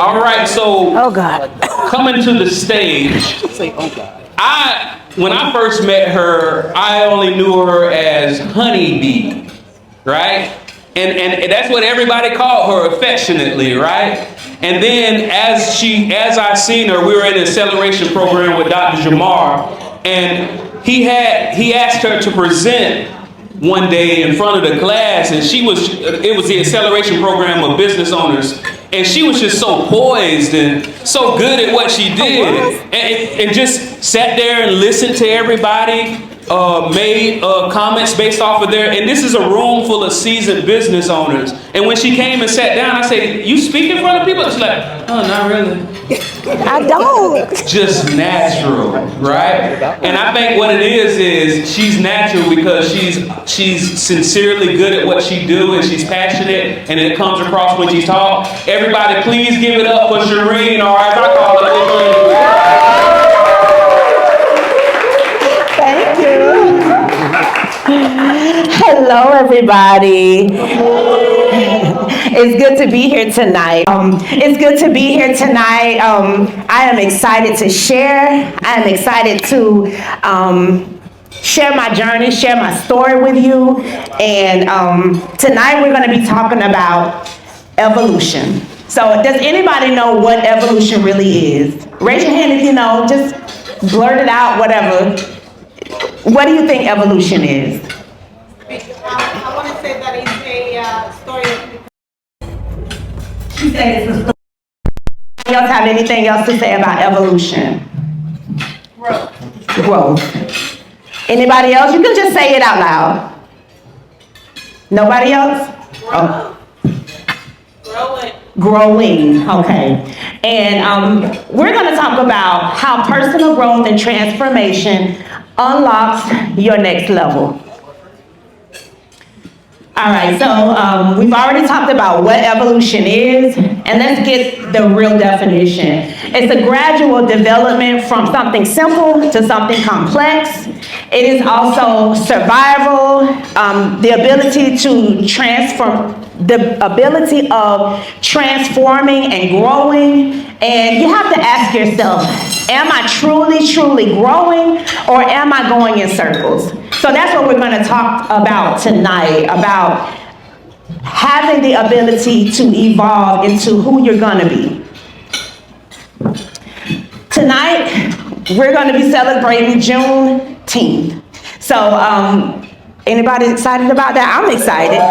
All right, so Oh God. coming to the stage, when I first met her, I only knew her as Honee Bee, right? And that's what everybody called her affectionately, right? And then as I seen her, we were in an acceleration program with Dr. Jamar, and he asked her to present one day in front of the class, and it was the acceleration program of business owners, and she was just so poised and so good at what she did, and just sat there and listened to everybody, made comments based off of and this is a room full of seasoned business owners, and when she came and sat down, I said, "You speak in front of people?" She's like, "Oh, not really." I don't. Just natural, right? And I think what it is she's natural because she's sincerely good at what she do, and she's passionate, and it comes across when she talks. Everybody, please give it up for Sherene, or as I call her. Thank you. Hello, everybody. It's good to be here tonight. I am excited to share. I am excited to share my journey, share my story with you. And tonight we're going to be talking about evolution. So does anybody know what evolution really is? Raise your hand if you know. Just blurt it out, whatever. What do you think evolution is? I want to say that it's a story of... She said it's a story. Anybody else have anything else to say about evolution? Growth. Anybody else? You can just say it out loud. Nobody else? Oh. Growing, okay. And we're going to talk about how personal growth and transformation unlocks your next level. All right, so we've already talked about what evolution is, and let's get the real definition. It's a gradual development from something simple to something complex. It is also survival, the ability to transform, the ability of transforming and growing. And you have to ask yourself, am I truly growing, or am I going in circles? So that's what we're going to talk about tonight, about having the ability to evolve into who you're going to be. Tonight, we're going to be celebrating Juneteenth. So anybody excited about that? I'm excited.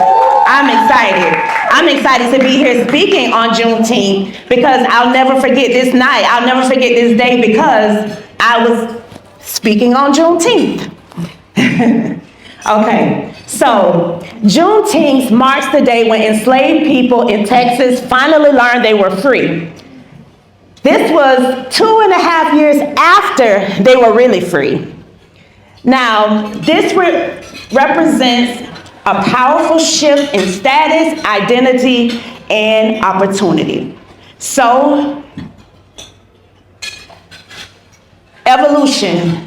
I'm excited to be here speaking on Juneteenth, because I'll never forget this night. I'll never forget this day, because I was speaking on Juneteenth. Okay, so Juneteenth marks the day when enslaved people in Texas finally learned they were free. This was 2.5 years after they were really free. Now, this represents a powerful shift in status, identity, and opportunity. So, evolution,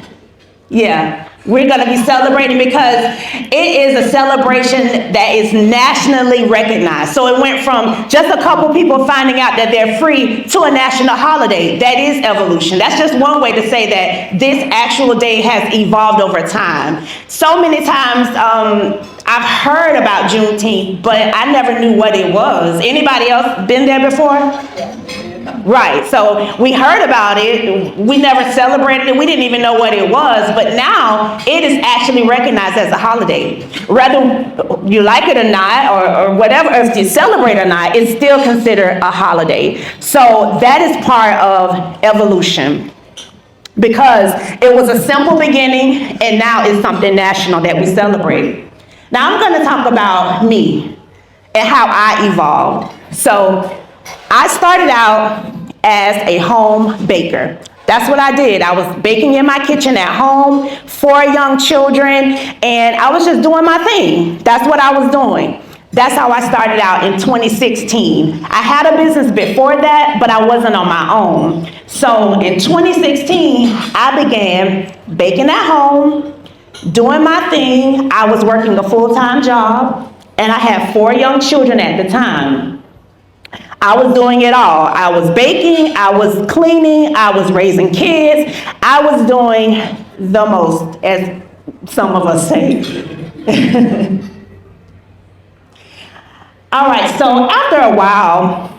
yeah. We're going to be celebrating because it is a celebration that is nationally recognized. So it went from just a couple people finding out that they're free to a national holiday. That is evolution. That's just one way to say that this actual day has evolved over time. So many times I've heard about Juneteenth, but I never knew what it was. Anybody else been there before? Right, so we heard about it, we never celebrated it, we didn't even know what it was, but now it is actually recognized as a holiday. Whether you like it or not, or whatever, if you celebrate or not, it's still considered a holiday. So that is part of evolution, because it was a simple beginning and now it's something national that we celebrate. Now I'm going to talk about me and how I evolved. So I started out as a home baker. That's what I did. I was baking in my kitchen at home, 4 young children, and I was just doing my thing. That's what I was doing. That's how I started out in 2016. I had a business before that, but I wasn't on my own. So in 2016, I began baking at home, doing my thing. I was working a full-time job, and I had 4 young children at the time. I was doing it all. I was baking, I was cleaning, I was raising kids. I was doing the most, as some of us say. All right, so after a while,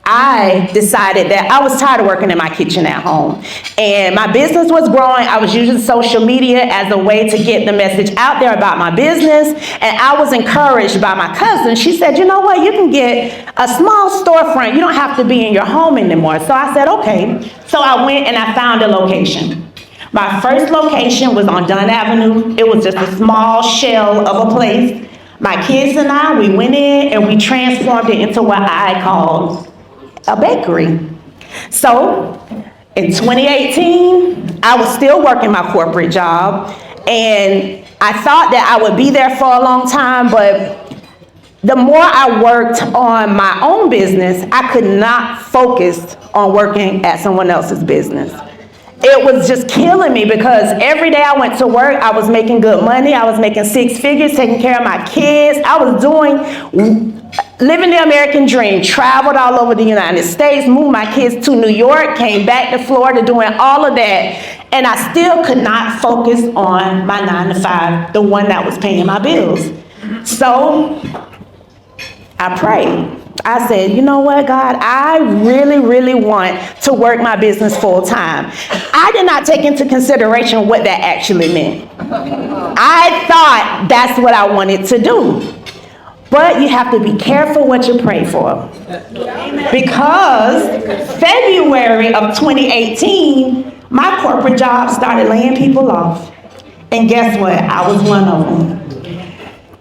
I decided that I was tired of working in my kitchen at home. And my business was growing. I was using social media as a way to get the message out there about my business. And I was encouraged by my cousin. She said, you know what, you can get a small storefront. You don't have to be in your home anymore. So I said, okay. So I went and I found a location. My first location was on Dunn Avenue. It was just a small shell of a place. My kids and I, we went in and we transformed it into what I called a bakery. So in 2018, I was still working my corporate job, and I thought that I would be there for a long time, but the more I worked on my own business, I could not focus on working at someone else's business. It was just killing me because every day I went to work, I was making good money. I was making 6 figures, taking care of my kids. I was living the American dream, traveled all over the United States, moved my kids to New York, came back to Florida, doing all of that. And I still could not focus on my 9 to 5, the one that was paying my bills. So I prayed. I said, you know what, God, I really, really want to work my business full time. I did not take into consideration what that actually meant. I thought that's what I wanted to do. But you have to be careful what you pray for. Because February of 2018, my corporate job started laying people off. And guess what? I was one of them.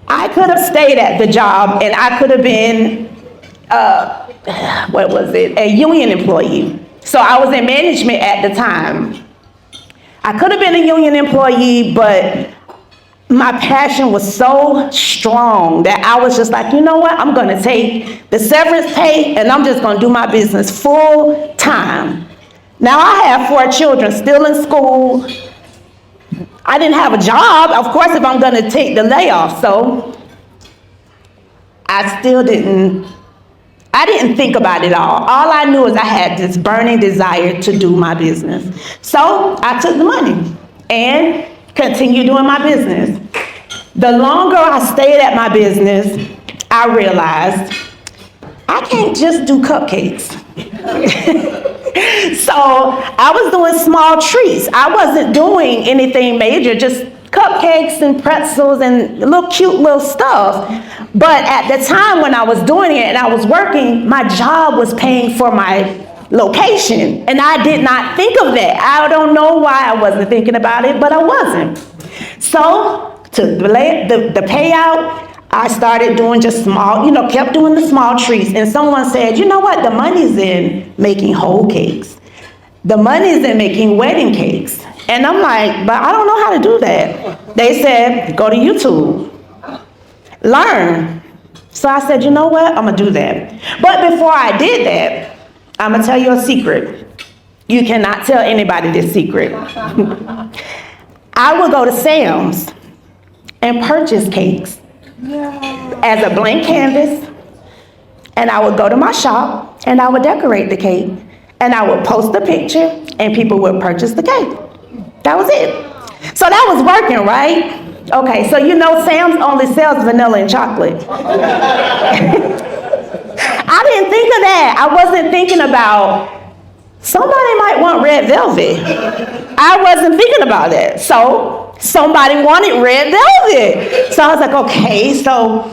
I could have stayed at the job and I could have been a union employee. So I was in management at the time. I could have been a union employee, but my passion was so strong that I was just like, you know what? I'm going to take the severance pay and I'm just going to do my business full time. Now I have 4 children still in school. I didn't have a job, of course, if I'm going to take the layoff. So I didn't think about it all. All I knew is I had this burning desire to do my business. So I took the money and continued doing my business. The longer I stayed at my business, I realized I can't just do cupcakes. So I was doing small treats. I wasn't doing anything major, just cupcakes and pretzels and cute little stuff. But at the time when I was doing it and I was working, my job was paying for my location. And I did not think of that. I don't know why I wasn't thinking about it, but I wasn't. So to the payout, I started doing just small, kept doing the small treats. And someone said, you know what? The money's in making whole cakes. The money's in making wedding cakes. And I'm like, but I don't know how to do that. They said, go to YouTube. Learn. So I said, you know what? I'm going to do that. But before I did that, I'm going to tell you a secret. You cannot tell anybody this secret. I would go to Sam's and purchase cakes as a blank canvas. And I would go to my shop and I would decorate the cake. And I would post a picture and people would purchase the cake. That was it. So that was working, right? Okay, so Sam's only sells vanilla and chocolate. I didn't think of that. I wasn't thinking about somebody might want red velvet. I wasn't thinking about that. So somebody wanted red velvet. So I was like, okay. So,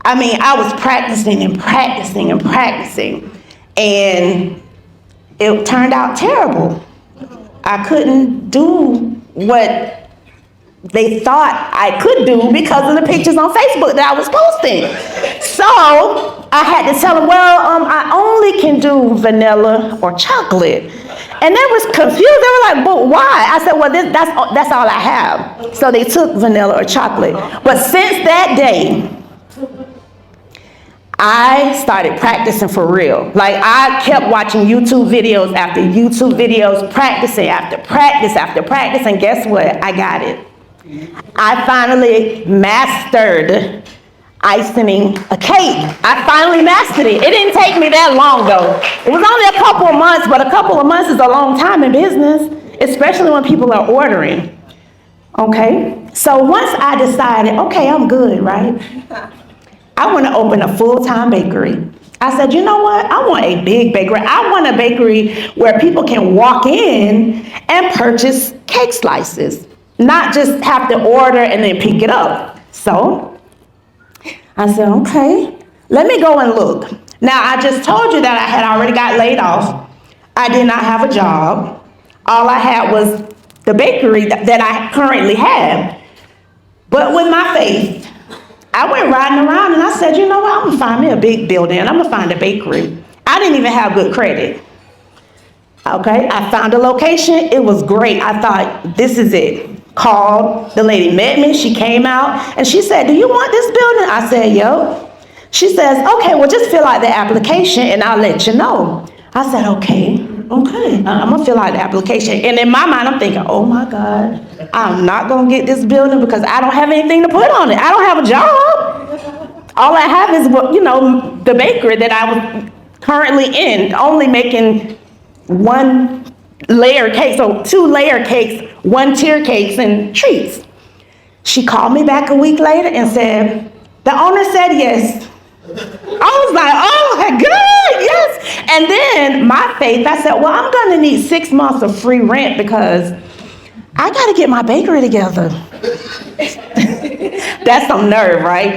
I was practicing and practicing and practicing. And it turned out terrible. I couldn't do what they thought I could do because of the pictures on Facebook that I was posting. So I had to tell them, I only can do vanilla or chocolate. And they was confused. They were like, but why? I said, well, that's all I have. So they took vanilla or chocolate. But since that day, I started practicing for real. Like I kept watching YouTube videos after YouTube videos, practicing after practice after practice, and guess what? I got it. I finally mastered icing a cake. I finally mastered it. It didn't take me that long though. It was only a couple of months, but a couple of months is a long time in business, especially when people are ordering. Okay? So once I decided, okay, I'm good, right? I want to open a full-time bakery. I said, you know what? I want a big bakery. I want a bakery where people can walk in and purchase cake slices, not just have to order and then pick it up. So I said, okay, let me go and look. Now, I just told you that I had already got laid off. I did not have a job. All I had was the bakery that I currently have. But with my faith, I went riding around and I said, you know what, I'm gonna find me a big building and I'm gonna find a bakery. I didn't even have good credit. Okay, I found a location, it was great. I thought, this is it. Called, the lady met me, she came out and she said, do you want this building? I said, yo. She says, okay, well just fill out the application and I'll let you know. I said, okay, I'm gonna fill out the application. And in my mind, I'm thinking, oh my God, I'm not gonna get this building because I don't have anything to put on it. I don't have a job. All I have is, the bakery that I was currently in, only making one layer cake, so 2 layer cakes, 1 tier cakes and treats. She called me back a week later and said, the owner said yes. I was like, oh my God, yes. And then my faith, I said, well, I'm gonna need 6 months of free rent because I gotta get my bakery together. That's some nerve, right?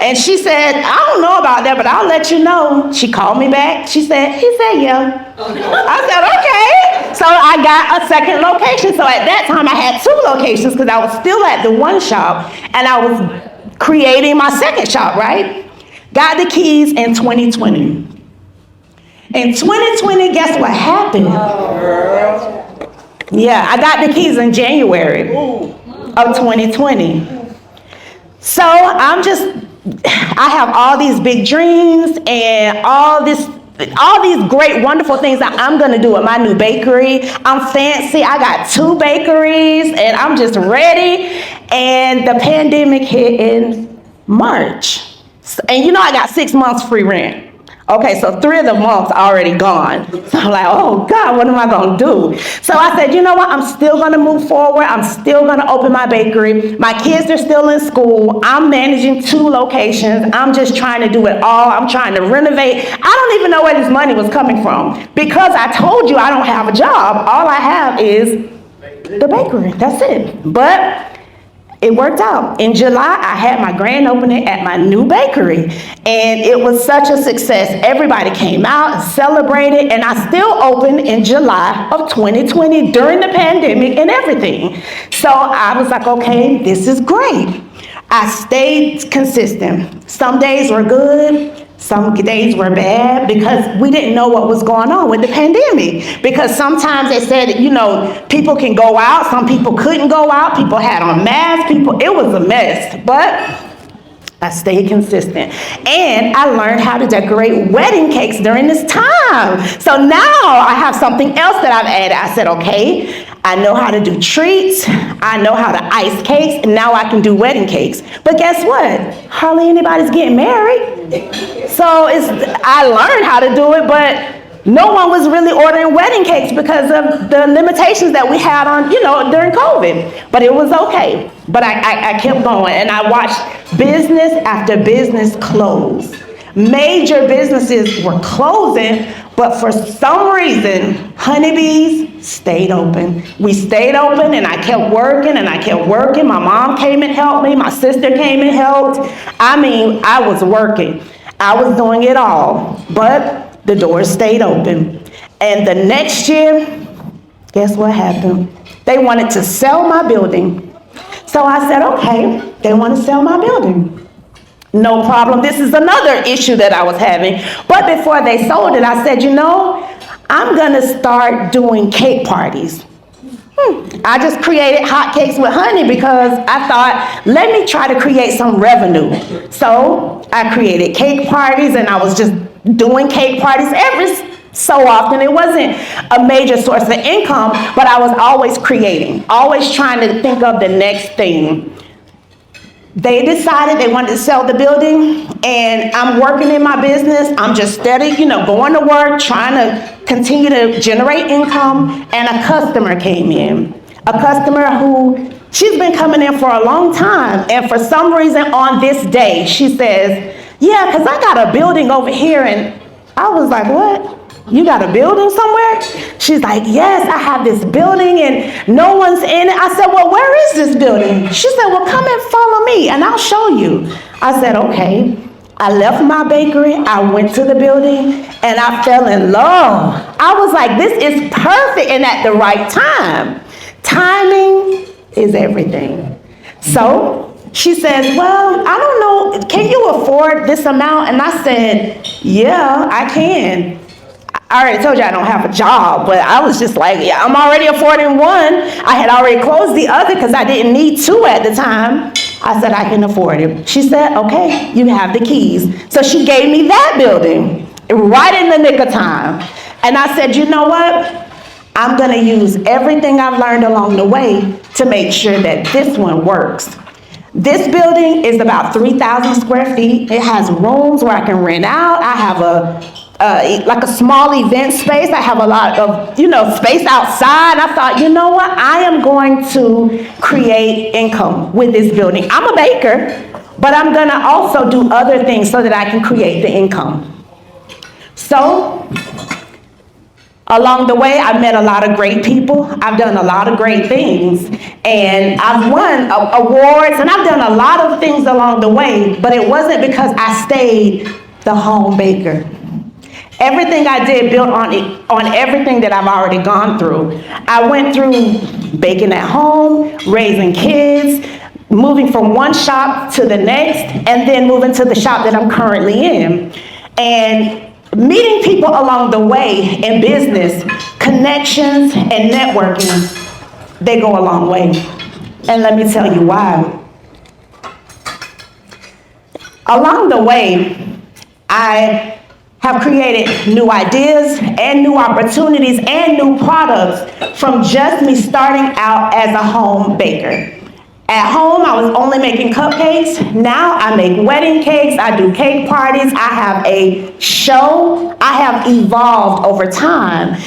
And she said, I don't know about that, but I'll let you know. She called me back. He said, yeah. I said, okay. So I got a second location. So at that time I had 2 locations because I was still at the one shop and I was creating my second shop, right? Got the keys in 2020. In 2020, guess what happened? Yeah, I got the keys in January of 2020. So I have all these big dreams and all these great, wonderful things that I'm gonna do at my new bakery. I'm fancy, I got 2 bakeries and I'm just ready. And the pandemic hit in March. And I got 6 months free rent. Okay, so 3 of the months already gone. So I'm like, oh God, what am I gonna do? So I said, you know what? I'm still gonna move forward. I'm still gonna open my bakery. My kids are still in school. I'm managing 2 locations. I'm just trying to do it all. I'm trying to renovate. I don't even know where this money was coming from because I told you I don't have a job. All I have is the bakery. That's it. But it worked out. In July, I had my grand opening at my new bakery, and it was such a success. Everybody came out and celebrated, and I still opened in July of 2020 during the pandemic and everything. So I was like, okay, this is great. I stayed consistent. Some days were good. Some days were bad because we didn't know what was going on with the pandemic. Because sometimes they said, people can go out. Some people couldn't go out. People had on masks. It was a mess. But I stayed consistent. And I learned how to decorate wedding cakes during this time. So now I have something else that I've added. I said, okay, I know how to do treats. I know how to ice cakes. And now I can do wedding cakes. But guess what? Hardly anybody's getting married. So I learned how to do it, but no one was really ordering wedding cakes because of the limitations that we had on, during COVID. But it was okay. But I kept going, and I watched business after business close. Major businesses were closing, but for some reason, Honeybees stayed open. We stayed open, and I kept working, and I kept working. My mom came and helped me. My sister came and helped. I was working. I was doing it all, but the doors stayed open. And the next year, guess what happened? They wanted to sell my building. So I said, okay, they want to sell my building. No problem. This is another issue that I was having. But before they sold it, I said, I'm going to start doing cake parties. I just created hot cakes with honey because I thought, let me try to create some revenue. So I created cake parties, and I was just doing cake parties every so often. It wasn't a major source of income, but I was always creating, always trying to think of the next thing. They decided they wanted to sell the building, and I'm working in my business. I'm just steady, going to work, trying to continue to generate income, and a customer came in. A customer who, she's been coming in for a long time, and for some reason on this day, she says, yeah, because I got a building over here, and I was like, what? You got a building somewhere? She's like, yes, I have this building and no one's in it. I said, well, where is this building? She said, well, come and follow me and I'll show you. I said, okay. I left my bakery, I went to the building, and I fell in love. I was like, this is perfect and at the right time. Timing is everything. So she says, well, I don't know, can you afford this amount? And I said, yeah, I can. I already told you I don't have a job, but I was just like, yeah, I'm already affording one. I had already closed the other because I didn't need two at the time. I said, I can afford it. She said, okay, you have the keys. So she gave me that building right in the nick of time. And I said, you know what? I'm going to use everything I've learned along the way to make sure that this one works. This building is about 3,000 square feet. It has rooms where I can rent out. I have like a small event space. I have a lot of, space outside. I thought, you know what? I am going to create income with this building. I'm a baker, but I'm going to also do other things so that I can create the income. So along the way, I've met a lot of great people. I've done a lot of great things, and I've won awards, and I've done a lot of things along the way, but it wasn't because I stayed the home baker. Everything I did built on everything that I've already gone through. I went through baking at home, raising kids, moving from one shop to the next, and then moving to the shop that I'm currently in. And meeting people along the way in business, connections and networking, they go a long way. And let me tell you why. Along the way, I have created new ideas and new opportunities and new products from just me starting out as a home baker. At home, I was only making cupcakes. Now I make wedding cakes. I do cake parties. I have a show. I have evolved over time.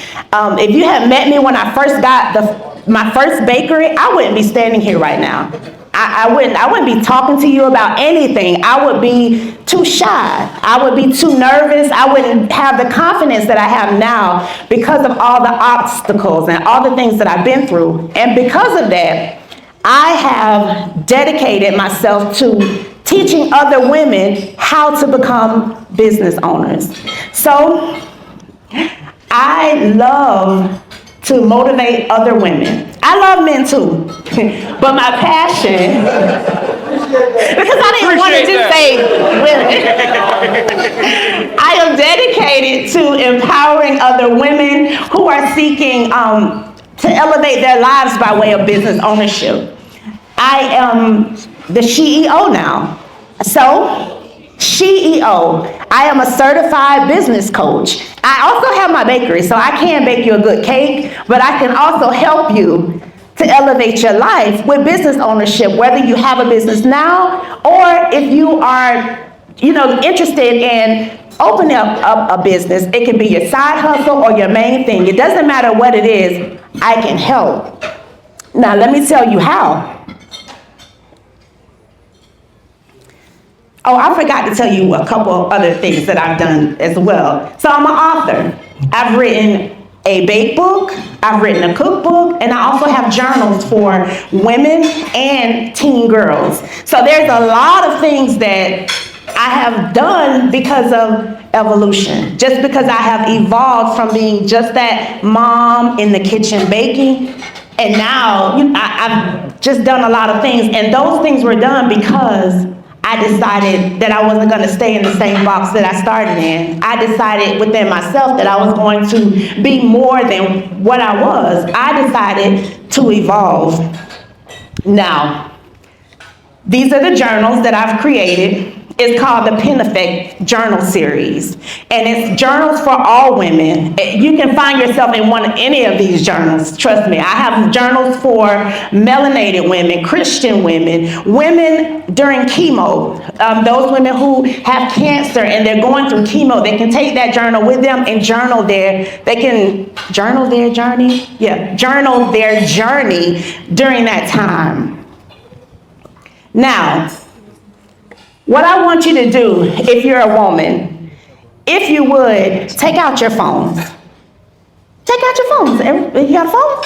If you had met me when I first got my first bakery, I wouldn't be standing here right now. I wouldn't be talking to you about anything. I would be too shy. I would be too nervous. I wouldn't have the confidence that I have now because of all the obstacles and all the things that I've been through. And because of that, I have dedicated myself to teaching other women how to become business owners. So I love to motivate other women. I love men too, but my passion, because I didn't want to just say women. I am dedicated to empowering other women who are seeking to elevate their lives by way of business ownership. I am the SheEo now. So, SheEo. I am a certified business coach. I also have my bakery, so I can bake you a good cake, but I can also help you to elevate your life with business ownership, whether you have a business now or if you are, interested in opening up a business. It can be your side hustle or your main thing. It doesn't matter what it is, I can help. Now, let me tell you how. Oh, I forgot to tell you a couple of other things that I've done as well. So I'm an author. I've written a bake book, I've written a cookbook, and I also have journals for women and teen girls. So there's a lot of things that I have done because of evolution. Just because I have evolved from being just that mom in the kitchen baking, and now I've just done a lot of things, and those things were done because I decided that I wasn't going to stay in the same box that I started in. I decided within myself that I was going to be more than what I was. I decided to evolve. Now, These are the journals that I've created. It's called the Pen Effect Journal Series. And it's journals for all women. You can find yourself in any of these journals, trust me. I have journals for melanated women, Christian women, women during chemo, those women who have cancer and they're going through chemo. They can take that journal with them and journal journal their journey during that time. Now, what I want you to do, if you're a woman, if you would, take out your phones. Take out your phones. You got a phone?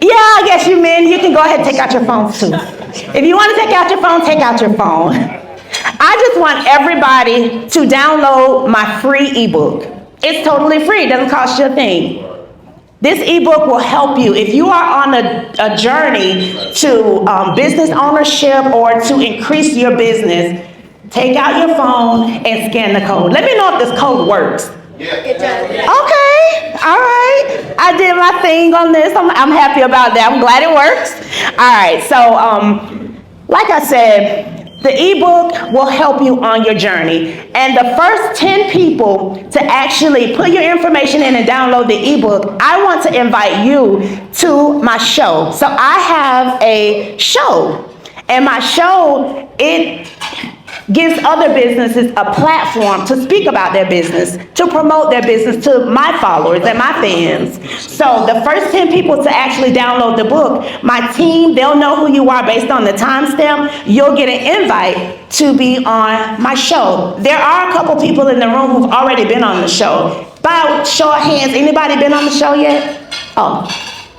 Yeah, I guess you men, you can go ahead and take out your phones too. If you want to take out your phone, take out your phone. I just want everybody to download my free ebook. It's totally free. It doesn't cost you a thing. This ebook will help you if you are on a journey to business ownership or to increase your business. Take out your phone and scan the code. Let me know if this code works. Yeah. It does. Okay, all right. I did my thing on this. I'm happy about that. I'm glad it works. All right, so like I said, the ebook will help you on your journey. And the first 10 people to actually put your information in and download the ebook, I want to invite you to my show. So I have a show. And my show, it gives other businesses a platform to speak about their business, to promote their business to my followers and my fans. So the first 10 people to actually download the book, my team, they'll know who you are based on the timestamp. You'll get an invite to be on my show. There are a couple people in the room who've already been on the show. By show of hands, anybody been on the show yet? Oh,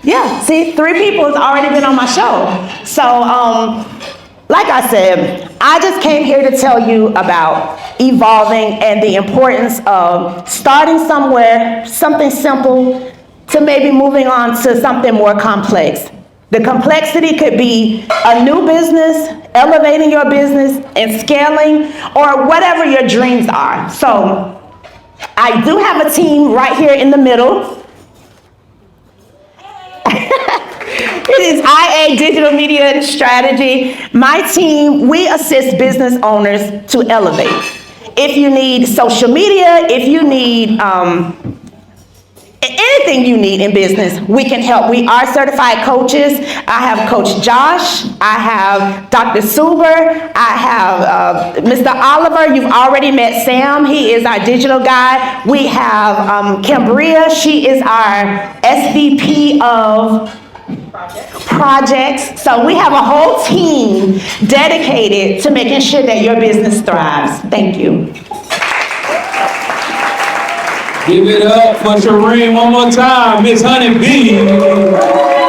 yeah, see, 3 people has already been on my show. So, like I said, I just came here to tell you about evolving and the importance of starting somewhere, something simple, to maybe moving on to something more complex. The complexity could be a new business, elevating your business and scaling, or whatever your dreams are. So I do have a team right here in the middle. It is IA Digital Media and Strategy. My team, we assist business owners to elevate. If you need social media, if you need anything you need in business, we can help. We are certified coaches. I have Coach Josh. I have Dr. Suber. I have Mr. Oliver. You've already met Sam. He is our digital guy. We have Cambria. She is our SVP of projects. So we have a whole team dedicated to making sure that your business thrives. Thank you. Give it up for Sherene one more time, Miss Honee B.